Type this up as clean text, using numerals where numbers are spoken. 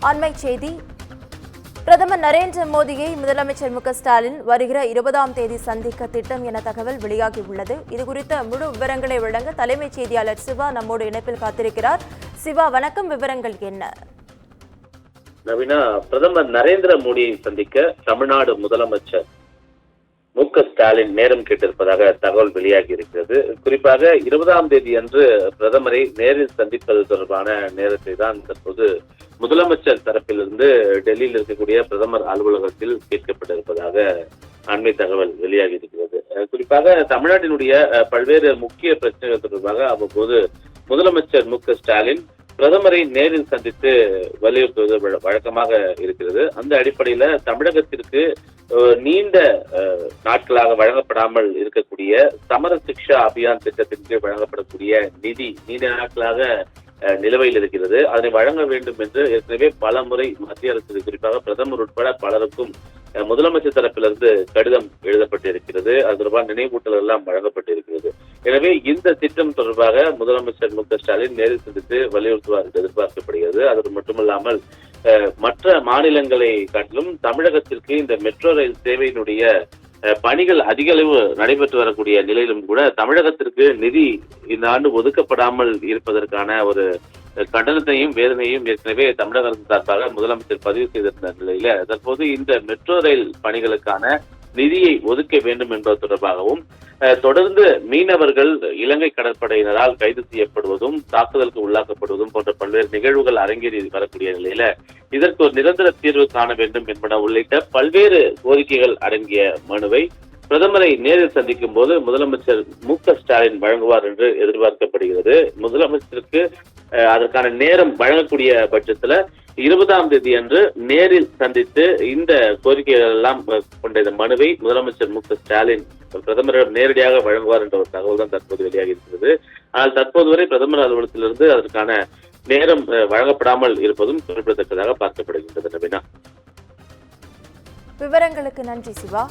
அண்மை செய்தி. பிரதமர் நரேந்திர மோடியை முதலமைச்சர் ஸ்டாலின் வருகிற 20ஆம் தேதி சந்திக்க திட்டம் என தகவல் வெளியாகியுள்ளது. இதுகுறித்த முழு விவரங்களை வழங்க தலைமைச் செய்தியாளர் சிவா நம்மோடு இணைப்பில் காத்திருக்கிறார். சிவா, வணக்கம். விவரங்கள் என்ன? நவீனா, பிரதமர் நரேந்திர மோடியை சந்திக்க தமிழ்நாடு முதலமைச்சர் ஸ்டாலின் நேரம் கேட்டிருப்பதாக தகவல் வெளியாகி இருக்கிறது. குறிப்பாக 20ஆம் தேதி அன்று பிரதமரை நேரில் சந்திப்பது தொடர்பான நேரத்தை தான் தற்போது முதலமைச்சர் தரப்பிலிருந்து டெல்லியில் இருக்கக்கூடிய பிரதமர் அலுவலகத்தில் கேட்கப்பட்டிருப்பதாக அண்மை தகவல் வெளியாகி இருக்கிறது. குறிப்பாக தமிழ்நாட்டினுடைய பல்வேறு முக்கிய பிரச்சனைகள் தொடர்பாக அவ்வப்போது முதலமைச்சர் ஸ்டாலின் பிரதமரை நேரில் சந்தித்து வலியுறுத்துவது வழக்கமாக இருக்கிறது. அந்த அடிப்படையில தமிழகத்திற்கு நீண்ட நாட்களாக வழங்கப்படாமல் இருக்கக்கூடிய சமர சிக்ஷா அபியான் திட்டத்தின் கீழ் வழங்கப்படக்கூடிய நிதி நீண்ட நாட்களாக நிலுவையில் இருக்கிறது. அதனை வழங்க வேண்டும் என்று ஏற்கனவே பல முறை மத்திய அரசு, குறிப்பாக பிரதமர் உட்பட பலருக்கும் முதலமைச்சர் தரப்பிலிருந்து கடிதம் எழுதப்பட்டிருக்கிறது. அது தொடர்பான நினைவூட்டல் எல்லாம் வழங்கப்பட்டிருக்கிறது. எனவே இந்த திட்டம் தொடர்பாக முதலமைச்சர் ஸ்டாலின் நேரில் சந்தித்து வலியுறுத்துவார் என்று எதிர்பார்க்கப்படுகிறது. அது மட்டுமல்லாமல் மற்ற மாநிலங்களை காட்டிலும் தமிழகத்திற்கு இந்த மெட்ரோ ரயில் சேவையினுடைய பணிகள் அதிக அளவு நடைபெற்று வரக்கூடிய நிலையிலும் கூட தமிழகத்திற்கு நிதி இந்த ஆண்டு ஒதுக்கப்படாமல் இருப்பதற்கான ஒரு கண்டனத்தையும் வேதனையும் ஏற்கனவே தமிழக அரசு சார்பாக முதலமைச்சர் பதிவு செய்திருந்த நிலையில தற்போது இந்த மெட்ரோ ரயில் பணிகளுக்கான நிதியை ஒதுக்க வேண்டும் என்பது தொடர்பாகவும் தொடர்ந்து மீனவர்கள் இலங்கை கடற்படையினரால் கைது செய்யப்படுவதும் தாக்குதலுக்கு உள்ளாக்கப்படுவதும் போன்ற பல்வேறு நிகழ்வுகள் அரங்கேறி வரக்கூடிய நிலையில இதற்கு ஒரு நிரந்தர தீர்வு காண வேண்டும் என்பன உள்ளிட்ட பல்வேறு கோரிக்கைகள் அடங்கிய மனுவை பிரதமரை நேரில் சந்திக்கும் போது முதலமைச்சர் ஸ்டாலின் வழங்குவார் என்று எதிர்பார்க்கப்படுகிறது. முதலமைச்சருக்கு அதற்கான நேரம் வழங்கக்கூடிய பட்சத்துல 20ஆம் தேதி அன்று நேரில் சந்தித்து இந்த கோரிக்கைகள் எல்லாம் கொண்ட இந்த மனுவை முதலமைச்சர் ஸ்டாலின் பிரதமரிடம் நேரடியாக வழங்குவார் என்ற ஒரு தகவல் தான் தற்போது வெளியாகி இருக்கிறது. ஆனால் தற்போது வரை பிரதமர் அலுவலகத்திலிருந்து அதற்கான நேரம் வழங்கப்படாமல் இருப்பதும் குறிப்பிடத்தக்கதாக பார்க்கப்படுகின்றது. நவீனா, விவரங்களுக்கு நன்றி சிவா.